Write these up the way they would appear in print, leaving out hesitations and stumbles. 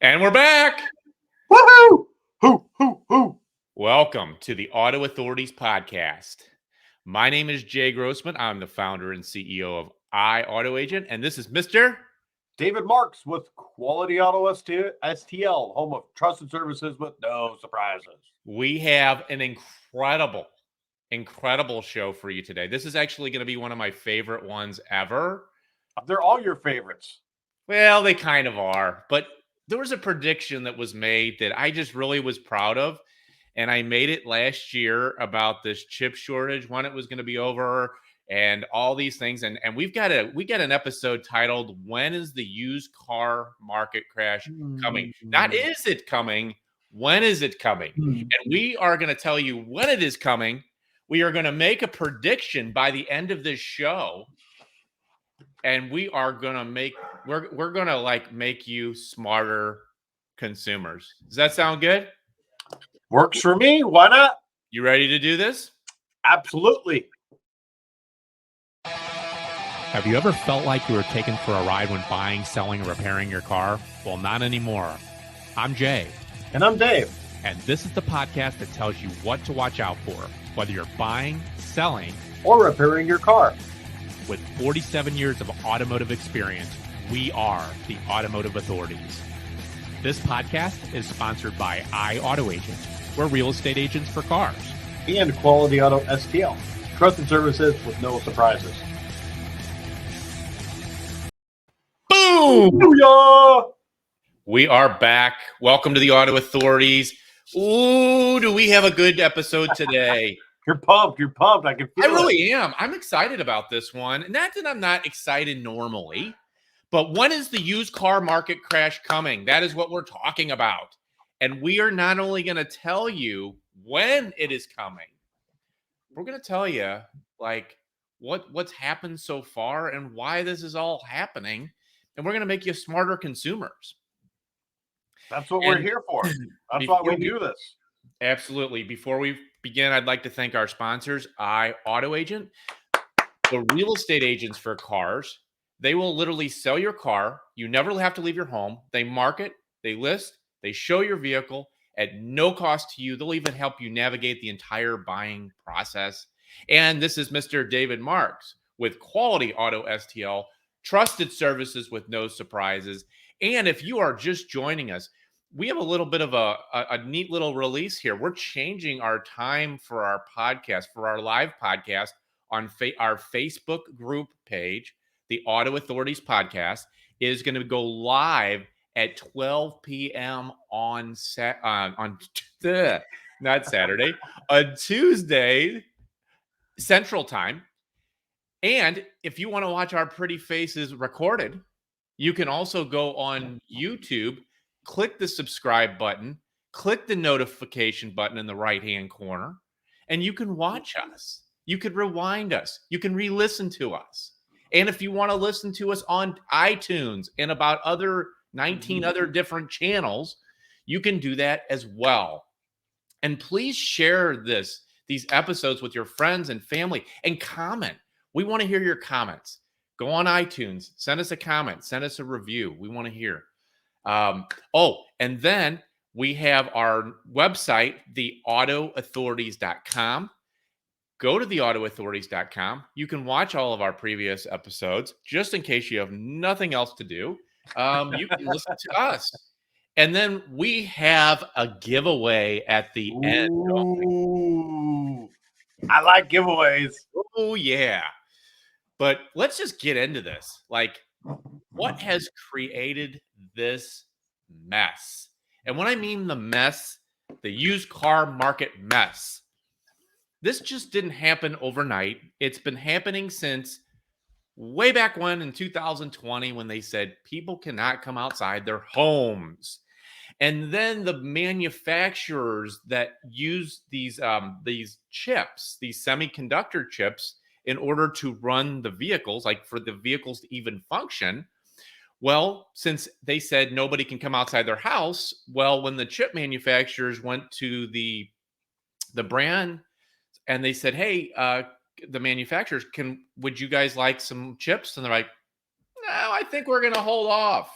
And we're back. Woohoo! Hoo! Welcome to the Auto Authorities Podcast. My name is Jay Grossman. I'm the founder and CEO of AutoAgent, and this is Mr. David Marks with Quality Auto STL, home of trusted services with no surprises. We have an incredible show for you today. This is actually going to be one of my favorite ones ever. They're all your favorites. Well, they kind of are, but there was a prediction that was made that I just really was proud of. And I made it last year about this chip shortage, when it was going to be over, and all these things. And we got an episode titled "When is the used car market crash coming?" Not is it coming? When is it coming? And we are going to tell you when it is coming. We are going to make a prediction by the end of this show, and we are going to make make you smarter consumers. Does that sound good? Works for me. Why not? You ready to do this? Absolutely. Have you ever felt like you were taken for a ride when buying, selling, or repairing your car? Well, not anymore. I'm Jay. And I'm Dave. And this is the podcast that tells you what to watch out for, whether you're buying, selling, or repairing your car. With 47 years of automotive experience, we are the Automotive Authorities. This podcast is sponsored by AutoAgent. We're real estate agents for cars. And Quality Auto STL, trusted services with no surprises. Boom! Booyah! We are back. Welcome to the Auto Authorities. Ooh, do we have a good episode today? You're pumped. I can feel it. I really am. I'm excited about this one. Not that I'm not excited normally, but when is the used car market crash coming? That is what we're talking about. And we are not only going to tell you when it is coming, we're going to tell you what's happened so far and why this is all happening. And we're going to make you smarter consumers. That's what we're here for. That's why we do this. Absolutely. Before we begin, I'd like to thank our sponsors, AutoAgent, the real estate agents for cars. They will literally sell your car. You never have to leave your home. They market, they list, they show your vehicle at no cost to you. They'll even help you navigate the entire buying process. And this is Mr. David Marks with Quality Auto STL, trusted services with no surprises. And if you are just joining us, we have a little bit of a neat little release here. We're changing our time for our podcast, for our live podcast on our Facebook group page. The Auto Authorities Podcast is going to go live at 12 p.m. on Tuesday Central Time. And if you want to watch our pretty faces recorded, you can also go on YouTube, click the subscribe button, click the notification button in the right-hand corner, and you can watch us. You could rewind us. You can re-listen to us. And if you want to listen to us on iTunes and about 19 other different channels, you can do that as well. And please share these episodes with your friends and family and comment. We want to hear your comments. Go on iTunes, send us a comment, send us a review. We want to hear. And then we have our website, theautoauthorities.com. Go to theautoauthorities.com. You can watch all of our previous episodes just in case you have nothing else to do. You can listen to us. And then we have a giveaway at the end. Ooh, I like giveaways. Oh, yeah. But let's just get into this. What has created this mess? And when I mean the mess, the used car market mess, this just didn't happen overnight. It's been happening since way back when in 2020, when they said people cannot come outside their homes. And then the manufacturers that use these chips, these semiconductor chips, in order to run the vehicles, like for the vehicles to even function. Well, since they said nobody can come outside their house, well, when the chip manufacturers went to the brand and they said, hey, the manufacturers, would you guys like some chips? And they're like, no, I think we're going to hold off.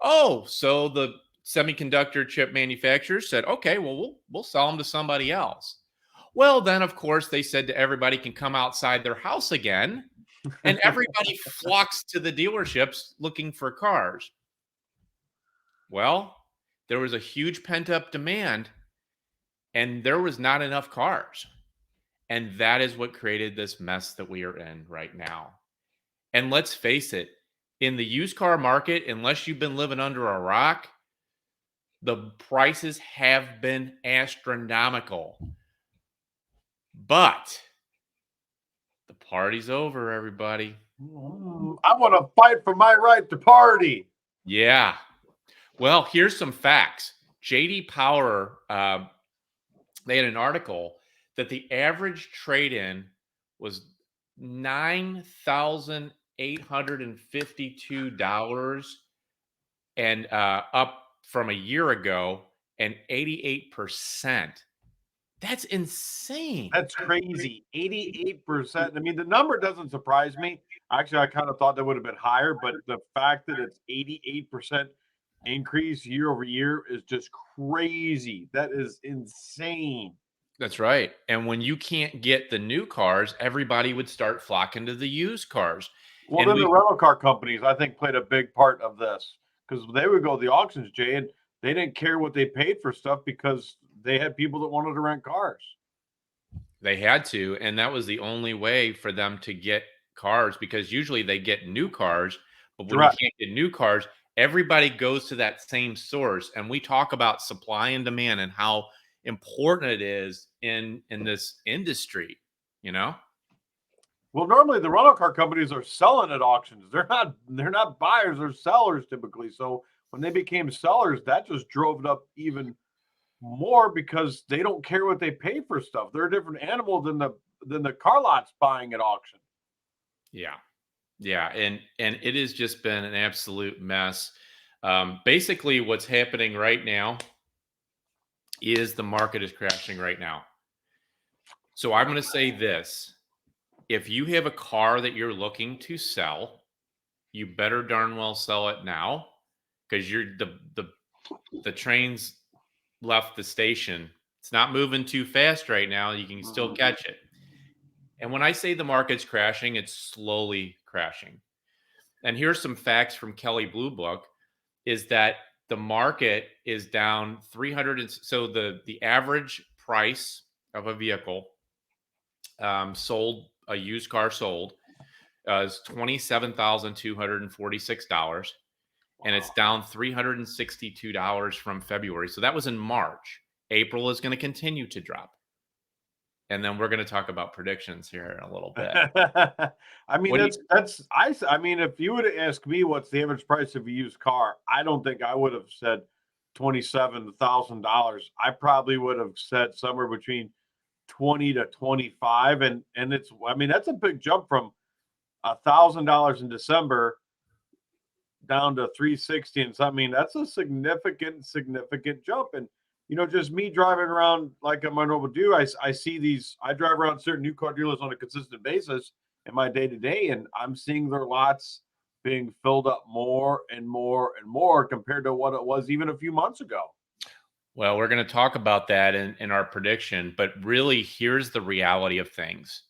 Oh, so the semiconductor chip manufacturers said, okay, well, we'll sell them to somebody else. Well, then, of course, they said to everybody can come outside their house again, and everybody flocks to the dealerships looking for cars. Well, there was a huge pent up demand, and there was not enough cars. And that is what created this mess that we are in right now. And let's face it, in the used car market, unless you've been living under a rock, the prices have been astronomical. But the party's over, everybody. I want to fight for my right to party. Yeah. Well, here's some facts. JD Power, they had an article that the average trade-in was $9,852 and up from a year ago, and 88%. That's insane. That's crazy. 88%. I mean, the number doesn't surprise me. Actually, I kind of thought that would have been higher, but the fact that it's 88% increase year over year is just crazy. That is insane. That's right. And when you can't get the new cars, everybody would start flocking to the used cars. Well, And then the rental car companies, I think, played a big part of this because they would go to the auctions, Jay, and they didn't care what they paid for stuff because they had people that wanted to rent cars. They had to, and that was the only way for them to get cars, because usually they get new cars, but when Correct. you can't get new cars, everybody goes to that same source. And we talk about supply and demand and how important it is in this industry, you know? Well, normally the rental car companies are selling at auctions. They're not buyers, they're sellers typically. So when they became sellers, that just drove it up even more because they don't care what they pay for stuff. They're a different animal than the car lots buying at auction. Yeah. Yeah. And it has just been an absolute mess. Basically, what's happening right now is the market is crashing right now. So I'm going to say this. If you have a car that you're looking to sell, you better darn well sell it now, because you're the train's left the station. It's not moving too fast right now. You can still catch it. And when I say the market's crashing, it's slowly crashing. And here's some facts from Kelley Blue Book is that the market is down 300. So the average price of a vehicle sold, a used car sold, is $27,246. And it's down $362 from February. So that was in March. April is going to continue to drop. And then we're going to talk about predictions here in a little bit. I mean, I mean, if you would have asked me what's the average price of a used car, I don't think I would have said $27,000. I probably would have said somewhere between 20 to 25. And it's, I mean, that's a big jump from $1,000 in December down to 360 and something. I mean, that's a significant jump. And just me driving around like I might normally do, I see these, I drive around certain new car dealers on a consistent basis in my day to day, and I'm seeing their lots being filled up more and more and more compared to what it was even a few months ago. Well, we're going to talk about that in our prediction, but really here's the reality of things.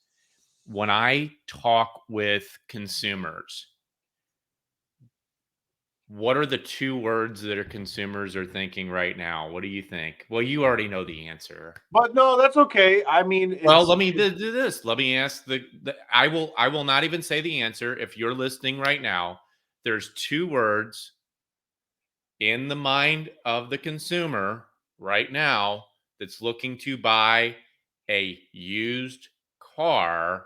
When I talk with consumers, what are the two words that our consumers are thinking right now? What do you think? Well, you already know the answer. But no, that's okay. I mean, well, let me do this. Let me ask I will not even say the answer. If you're listening right now, there's two words in the mind of the consumer right now that's looking to buy a used car.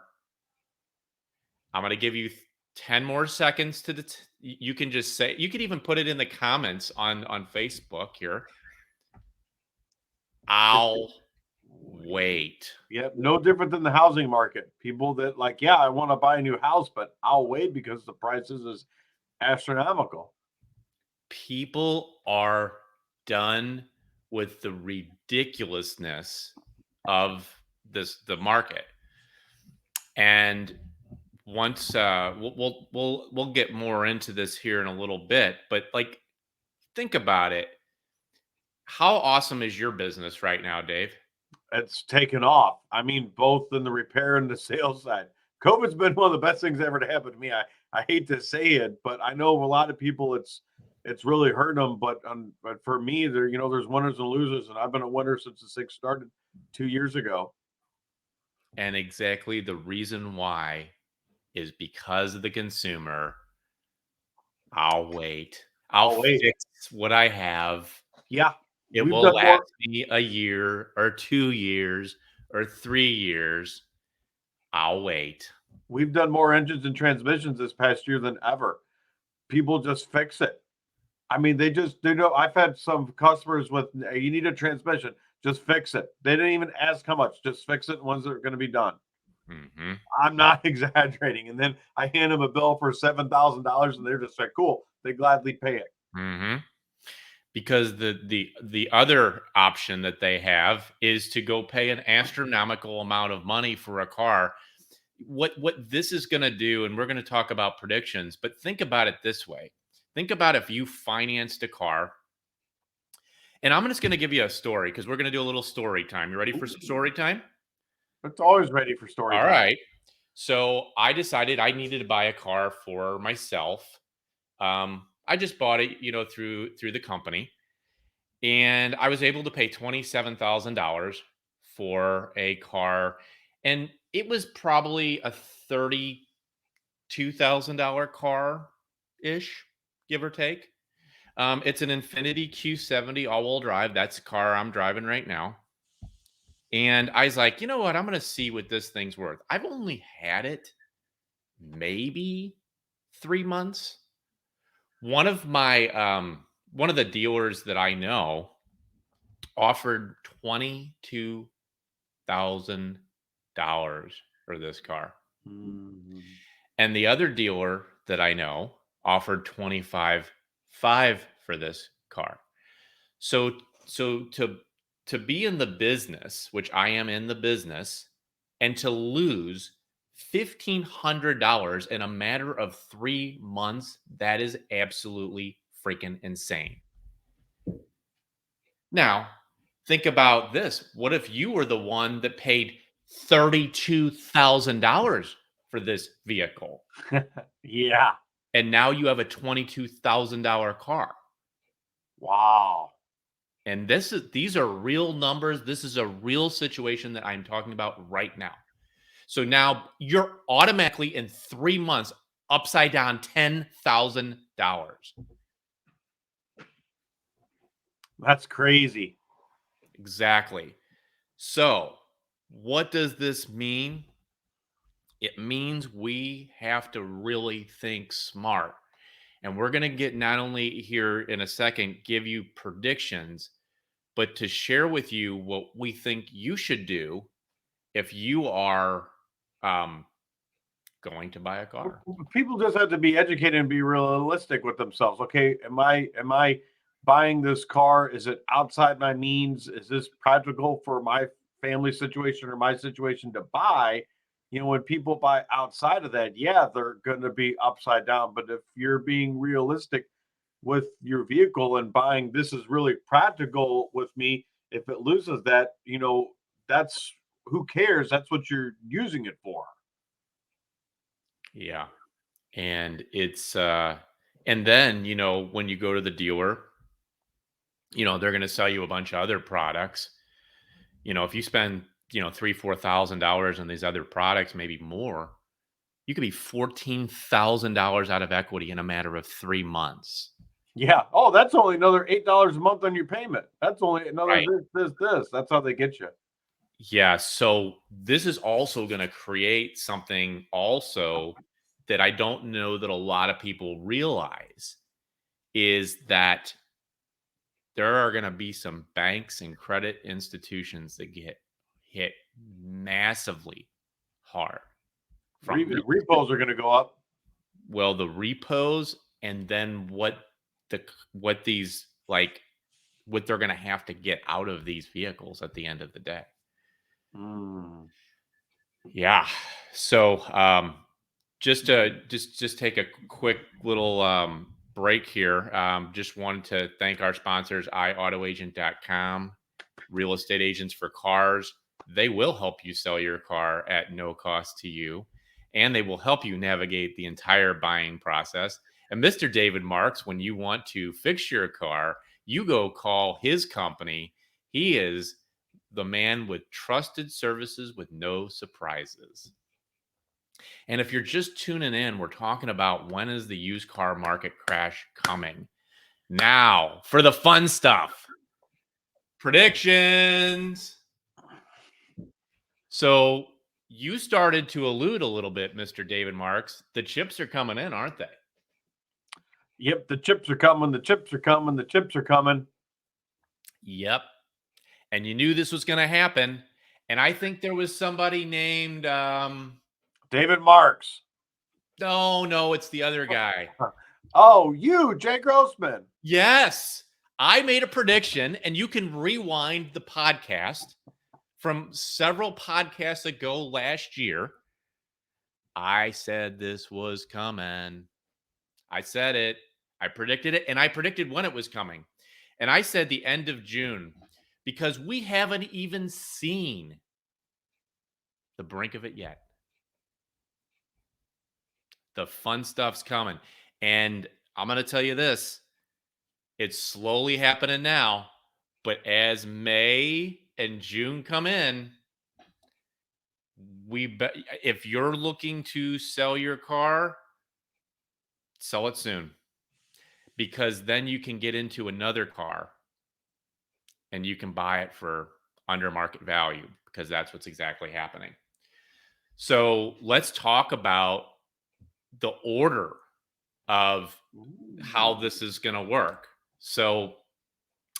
I'm going to give you 10 more seconds to you can just say, you could even put it in the comments on Facebook here. I'll wait. Yep. No different than the housing market. People that yeah, I want to buy a new house, but I'll wait because the prices is astronomical. People are done with the ridiculousness of the market. And once we'll get more into this here in a little bit, but think about it. How awesome is your business right now, Dave? It's taken off. I mean, both in the repair and the sales side. COVID's been one of the best things ever to happen to me. I hate to say it, but I know a lot of people it's really hurting them. But for me, there's winners and losers, and I've been a winner since the six started 2 years ago. And exactly the reason why is because of the consumer. I'll wait. I'll wait. fix what I have. Yeah, It we've will done more. last me a year or 2 years or 3 years. I'll wait. We've done more engines and transmissions this past year than ever. People just fix it. I mean, they know. I've had some customers with, you need a transmission, just fix it. They didn't even ask how much, just fix it. Ones that are going to be done. Mhm. I'm not exaggerating. And then I hand them a bill for $7,000, and they're just like, cool. They gladly pay it. Mhm. Because the other option that they have is to go pay an astronomical amount of money for a car. What this is going to do, and we're going to talk about predictions, but think about it this way. Think about if you financed a car, and I'm just going to give you a story because we're going to do a little story time. You ready for some story time? It's always ready for story All time. right. So I decided I needed to buy a car for myself. I just bought it, through the company, and I was able to pay $27,000 for a car, and it was probably a $32,000 car ish, give or take. It's an Infiniti Q70 all-wheel drive. That's the car I'm driving right now. And I was like, you know what? I'm going to see what this thing's worth. I've only had it maybe 3 months. One of the dealers that I know offered $22,000 for this car. Mm-hmm. And the other dealer that I know offered $25,500 for this car. So to be in the business, which I am in the business, and to lose $1,500 in a matter of 3 months, that is absolutely freaking insane. Now, think about this. What if you were the one that paid $32,000 for this vehicle? Yeah. And now you have a $22,000 car. Wow. And these are real numbers. This is a real situation that I'm talking about right now. So now you're automatically in 3 months upside down $10,000. That's crazy. Exactly. So what does this mean? It means we have to really think smart. And we're going to get not only here in a second, give you predictions, but to share with you what we think you should do if you are going to buy a car. People just have to be educated and be realistic with themselves. Okay, am I buying this car? Is it outside my means? Is this practical for my family situation or my situation to buy? When people buy outside of that, yeah, they're going to be upside down. But if you're being realistic with your vehicle and buying, this is really practical with me. If it loses that, that's, who cares? That's what you're using it for. Yeah. And it's and then, when you go to the dealer, they're going to sell you a bunch of other products. If you spend, $3,000-$4,000 on these other products, maybe more, you could be $14,000 out of equity in a matter of 3 months. Yeah. Oh, that's only another $8 a month on your payment. That's only another Right. this. That's how they get you. Yeah. So this is also going to create something also that I don't know that a lot of people realize is that there are going to be some banks and credit institutions that get hit massively hard. Repos are going to go up. Well, the repos, and then what these what they're going to have to get out of these vehicles at the end of the day. Yeah. So just take a quick little break here, just wanted to thank our sponsors, iAutoAgent.com, real estate agents for cars. They will help you sell your car at no cost to you, and they will help you navigate the entire buying process. And Mr. David Marks, when you want to fix your car, you go call his company. He is the man with trusted services with no surprises. And if you're just tuning in, we're talking about when is the used car market crash coming? Now, for the fun stuff. Predictions. So you started to allude a little bit, Mr. David Marks. The chips are coming in, aren't they? Yep, the chips are coming. The chips are coming. The chips are coming. Yep. And you knew this was going to happen. And I think there was somebody named David Marks. No, it's the other guy. Oh, you, Jay Grossman. Yes. I made a prediction, and you can rewind the podcast from several podcasts ago last year. I said this was coming. I said it. I predicted it, and I predicted when it was coming. And I said the end of June, because we haven't even seen the brink of it yet. The fun stuff's coming. And I'm going to tell you this. It's slowly happening now. But as May and June come in, if you're looking to sell your car, sell it soon. Because then you can get into another car and you can buy it for under market value, because that's what's exactly happening. So let's talk about the order of how this is going to work. So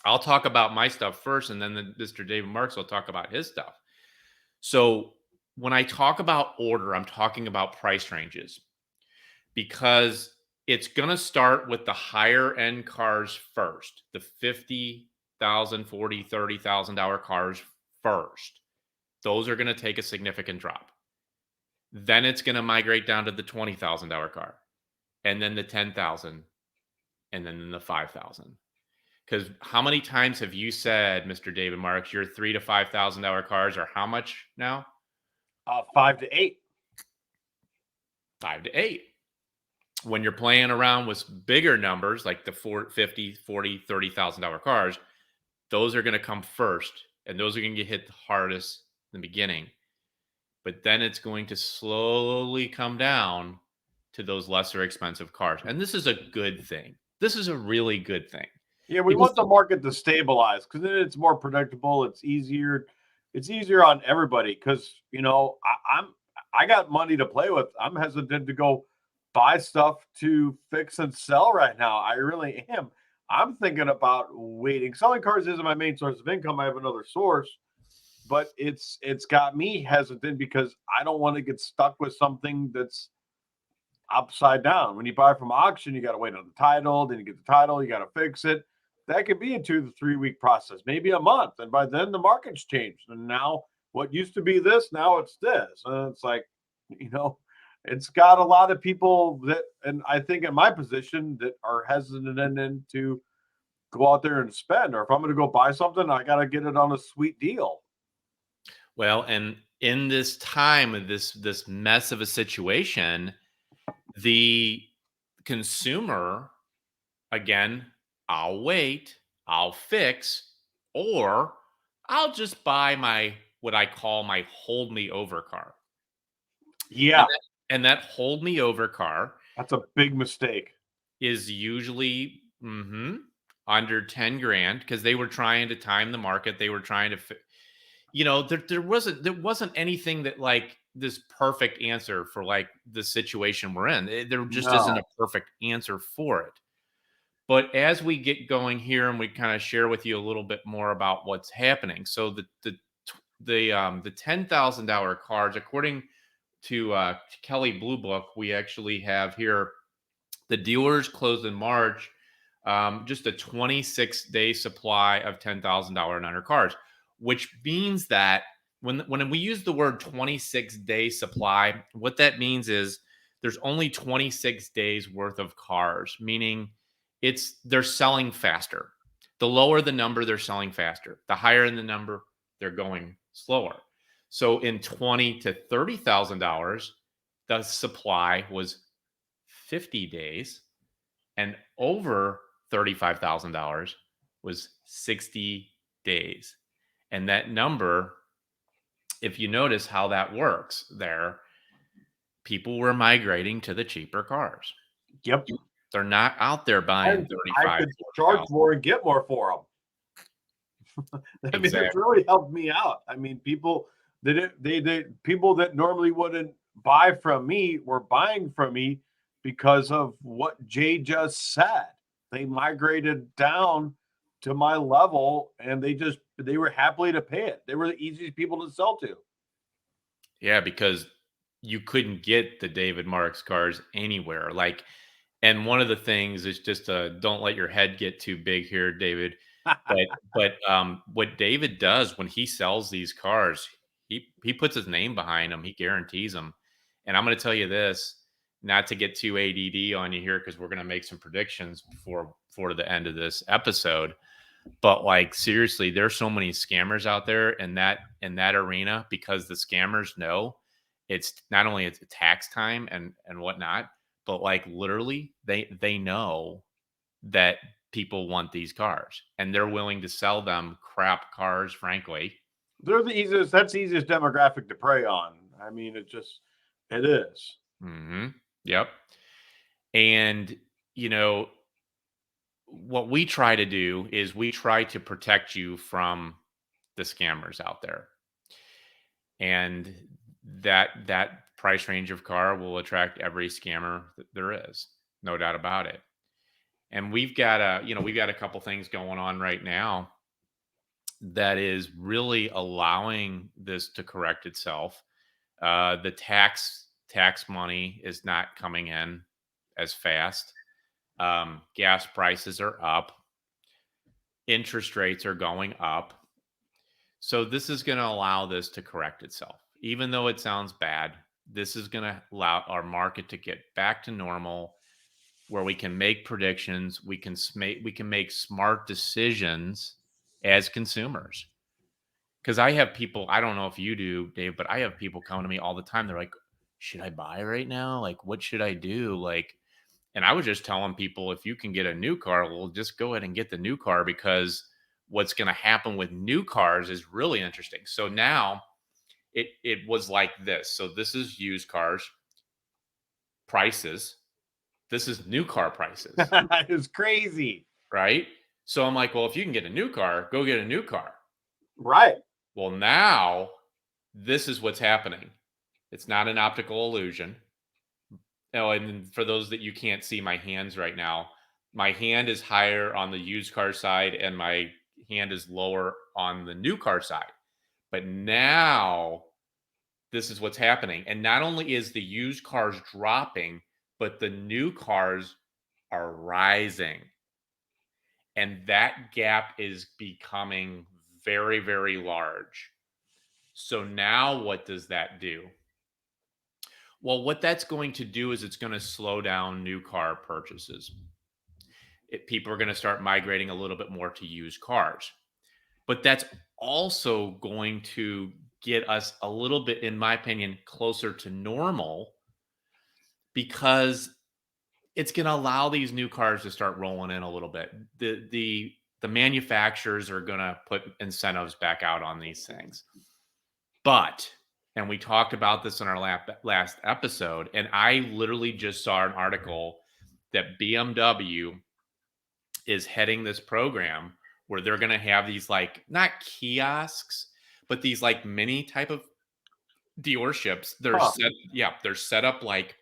I'll talk about my stuff first, and then Mr. David Marks will talk about his stuff. So when I talk about order, I'm talking about price ranges, because it's going to start with the higher end cars first, the $50,000, $40,000, $30,000 cars first. Those are going to take a significant drop. Then it's going to migrate down to the $20,000 car, and then the $10,000, and then the $5,000. Because how many times have you said, Mr. David Marks, your $3,000 to $5,000 cars are how much now? 5 to 8. 5 to 8. When you're playing around with bigger numbers like the $50,000, $40,000, $30,000 cars, those are going to come first, and those are going to get hit the hardest in the beginning. But then it's going to slowly come down to those lesser expensive cars. And this is a good thing. This is a really good thing. Yeah, we want the market to stabilize, because then it's more predictable. It's easier. It's easier on everybody, because, you know, I got money to play with. I'm hesitant to go buy stuff to fix and sell right now. I really am. I'm thinking about waiting. Selling cars isn't my main source of income. I have another source. But it's got me hesitant, because I don't want to get stuck with something that's upside down. When you buy from auction, you got to wait on the title. Then you get the title, you got to fix it. That could be a 2 to 3 week process, maybe a month. And by then the market's changed. And now what used to be this, now it's this. And it's like, you know, it's got a lot of people that, and I think in my position, that are hesitant to go out there and spend. Or if I'm going to go buy something, I got to get it on a sweet deal. Well, and in this time of this mess of a situation, the consumer, again, I'll wait, I'll fix, or I'll just buy what I call my hold me over car. Yeah. And that hold me over car, that's a big mistake, is usually under 10 grand, because they were trying to time the market. They were trying to you know, there wasn't anything that like this perfect answer for like the situation we're in. There just isn't a perfect answer for it. But as we get going here and we kind of share with you a little bit more about what's happening. So the $10,000 cars, according to Kelley Blue Book, we actually have here the dealers closed in March, just a 26-day supply of $10,000 and under cars, which means that when we use the word 26-day supply, what that means is there's only 26 days worth of cars, meaning they're selling faster. The lower the number, they're selling faster. The higher in the number, they're going slower. So in $20,000 to $30,000, the supply was 50 days, and over $35,000 was 60 days. And that number, if you notice how that works there, people were migrating to the cheaper cars. Yep. They're not out there buying And 35. I could charge more and get more for them. I mean, it really helped me out. I mean, people people that normally wouldn't buy from me were buying from me because of what Jay just said. They migrated down to my level, and they were happily to pay it. They were the easiest people to sell to. Yeah, because you couldn't get the David Marks cars anywhere. Like, and one of the things is just don't let your head get too big here, David. But what David does when he sells these cars, he puts his name behind them. He guarantees them. And I'm going to tell you this, not to get too ADD on you here, because we're going to make some predictions before the end of this episode. But like, seriously, there's so many scammers out there in that arena, because the scammers know it's not only it's tax time and whatnot, but like literally they know that people want these cars and they're willing to sell them crap cars, frankly. They're the easiest. That's the easiest demographic to prey on. I mean, it is. Mm-hmm. Yep. And, you know, what we try to do is we try to protect you from the scammers out there. And that price range of car will attract every scammer that there is. No doubt about it. And we've got a couple things going on right now that is really allowing this to correct itself. The tax money is not coming in as fast. Gas prices are up. Interest rates are going up. So this is going to allow this to correct itself. Even though it sounds bad, this is going to allow our market to get back to normal, where we can make predictions, we can make smart decisions as consumers. Because I have people, I don't know if you do, Dave, but I have people coming to me all the time. They're like, should I buy right now? Like, what should I do? Like, and I was just telling people, if you can get a new car, well, just go ahead and get the new car, because what's going to happen with new cars is really interesting. So now it was like this. So this is used cars prices. This is new car prices. It's crazy. Right? So I'm like, well, if you can get a new car, go get a new car. Right. Well, now this is what's happening. It's not an optical illusion. Oh, and for those that you can't see my hands right now, my hand is higher on the used car side and my hand is lower on the new car side. But now this is what's happening. And not only is the used cars dropping, but the new cars are rising. And that gap is becoming very, very large. So now what does that do? Well, what that's going to do is it's going to slow down new car purchases. People are going to start migrating a little bit more to used cars. But that's also going to get us a little bit, in my opinion, closer to normal, because it's going to allow these new cars to start rolling in a little bit. The manufacturers are going to put incentives back out on these things. But, and we talked about this in our last episode, and I literally just saw an article that BMW is heading this program where they're going to have these, like, not kiosks, but these like mini type of dealerships. They're set up like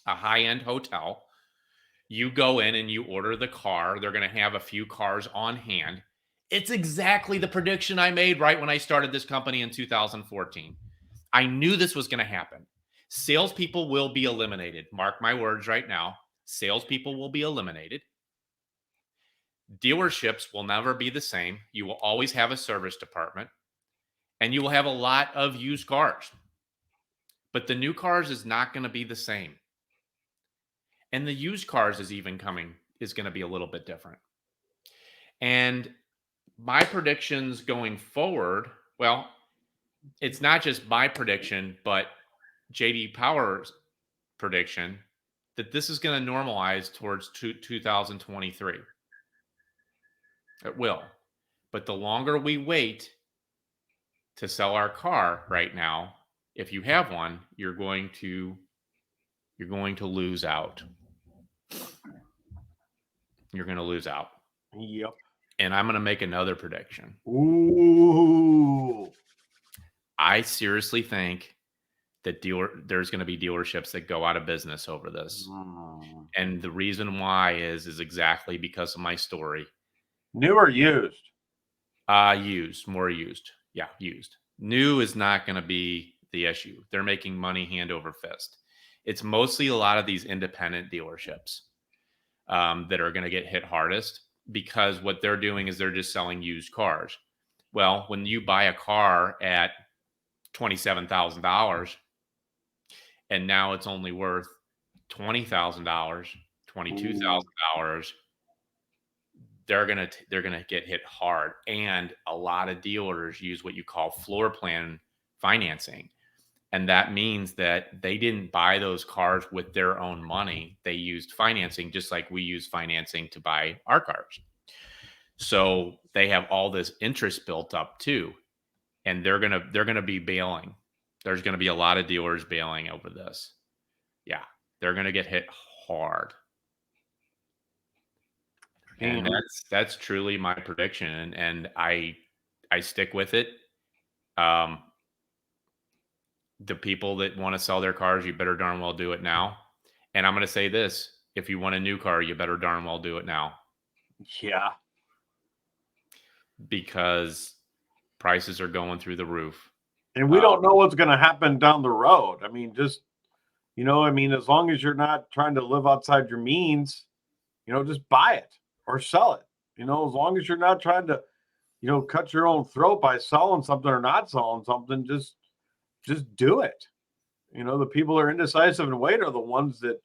a high-end hotel. You go in and you order the car. They're going to have a few cars on hand. It's exactly the prediction I made right when I started this company in 2014. I knew this was going to happen. Salespeople will be eliminated. Mark my words right now. Salespeople will be eliminated. Dealerships will never be the same. You will always have a service department, and you will have a lot of used cars. But the new cars is not going to be the same. And the used cars is even is going to be a little bit different. And my predictions going forward, well, it's not just my prediction, but JD Power's prediction that this is going to normalize towards 2023. It will. But the longer we wait to sell our car right now, if you have one, you're going to lose out. You're going to lose out. Yep. And I'm going to make another prediction. Ooh. I seriously think that there's going to be dealerships that go out of business over this. And the reason why is exactly because of my story. New or used? Used, more used. Yeah, used. New is not going to be the issue. They're making money hand over fist. It's mostly a lot of these independent dealerships that are going to get hit hardest, because what they're doing is they're just selling used cars. Well, when you buy a car at $27,000 and now it's only worth $20,000, $22,000, they're gonna get hit hard. And a lot of dealers use what you call floor plan financing. And that means that they didn't buy those cars with their own money. They used financing, just like we use financing to buy our cars. So they have all this interest built up too. And they're gonna be bailing. There's gonna be a lot of dealers bailing over this. Yeah, they're gonna get hit hard. And that's truly my prediction, and I stick with it. The people that want to sell their cars, you better darn well do it now. And I'm going to say this: if you want a new car, you better darn well do it now. Yeah, because prices are going through the roof, and we don't know what's going to happen down the road. I mean, just as long as you're not trying to live outside your means, just buy it or sell it. As long as you're not trying to, cut your own throat by selling something or not selling something, just do it. The people who are indecisive and wait are the ones that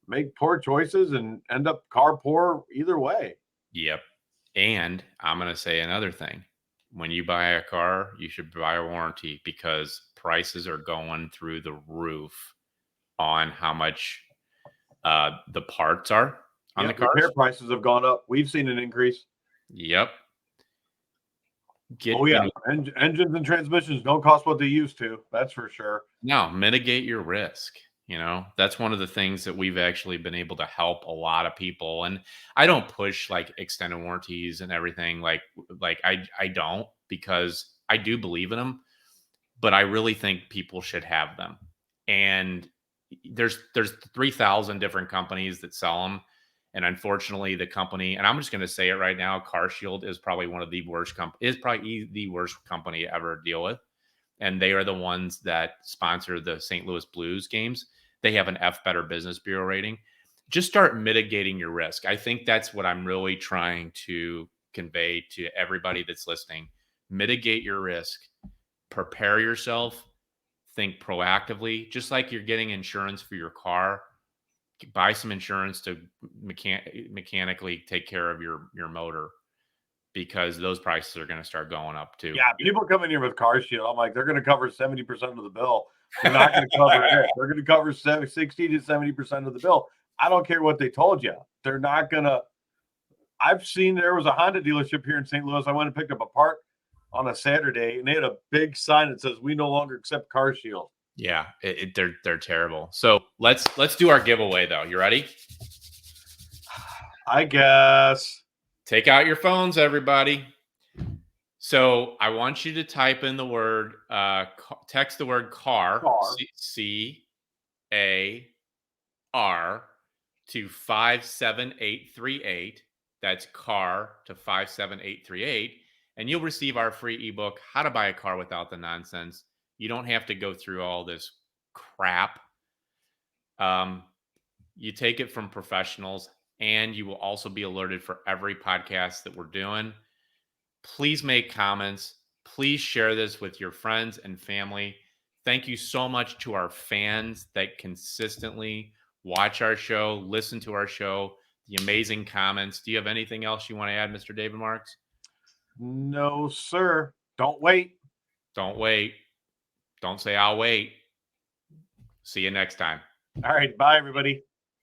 make poor choices and end up car poor either way. Yep. And I'm going to say another thing. When you buy a car, you should buy a warranty, because prices are going through the roof on how much the parts are on the cars. Repair prices have gone up. We've seen an increase. Yep. Engines and transmissions don't cost what they used to. That's for sure. No, mitigate your risk. That's one of the things that we've actually been able to help a lot of people. And I don't push like extended warranties and everything. Like I don't, because I do believe in them, but I really think people should have them. And there's 3,000 different companies that sell them. And unfortunately, the company, and I'm just going to say it right now, CarShield is probably one of the worst probably the worst company to ever deal with. And they are the ones that sponsor the St. Louis Blues games. They have an F Better Business Bureau rating. Just start mitigating your risk. I think that's what I'm really trying to convey to everybody that's listening. Mitigate your risk. Prepare yourself. Think proactively. Just like you're getting insurance for your car, buy some insurance to mechanically take care of your motor, because those prices are going to start going up too. Yeah, people come in here with CarShield. I'm like, they're going to cover 70% of the bill. They're not going to cover it. They're going to cover 60 to 70% of the bill. I don't care what they told you. They're not going to. I've seen, there was a Honda dealership here in St. Louis. I went and picked up a part on a Saturday, and they had a big sign that says, "We no longer accept CarShield." Yeah, they're terrible. So let's do our giveaway though. You ready? I guess. Take out your phones, everybody. So I want you to type in the word, text the word car. CAR to 57838. That's car to 57838. And you'll receive our free ebook, How to Buy a Car Without the Nonsense. You don't have to go through all this crap. You take it from professionals, and you will also be alerted for every podcast that we're doing. Please make comments. Please share this with your friends and family. Thank you so much to our fans that consistently watch our show, listen to our show. the amazing comments. Do you have anything else you want to add, Mr. David Marks? No, sir. Don't wait. Don't wait. Don't say I'll wait. See you next time. All right. Bye, everybody.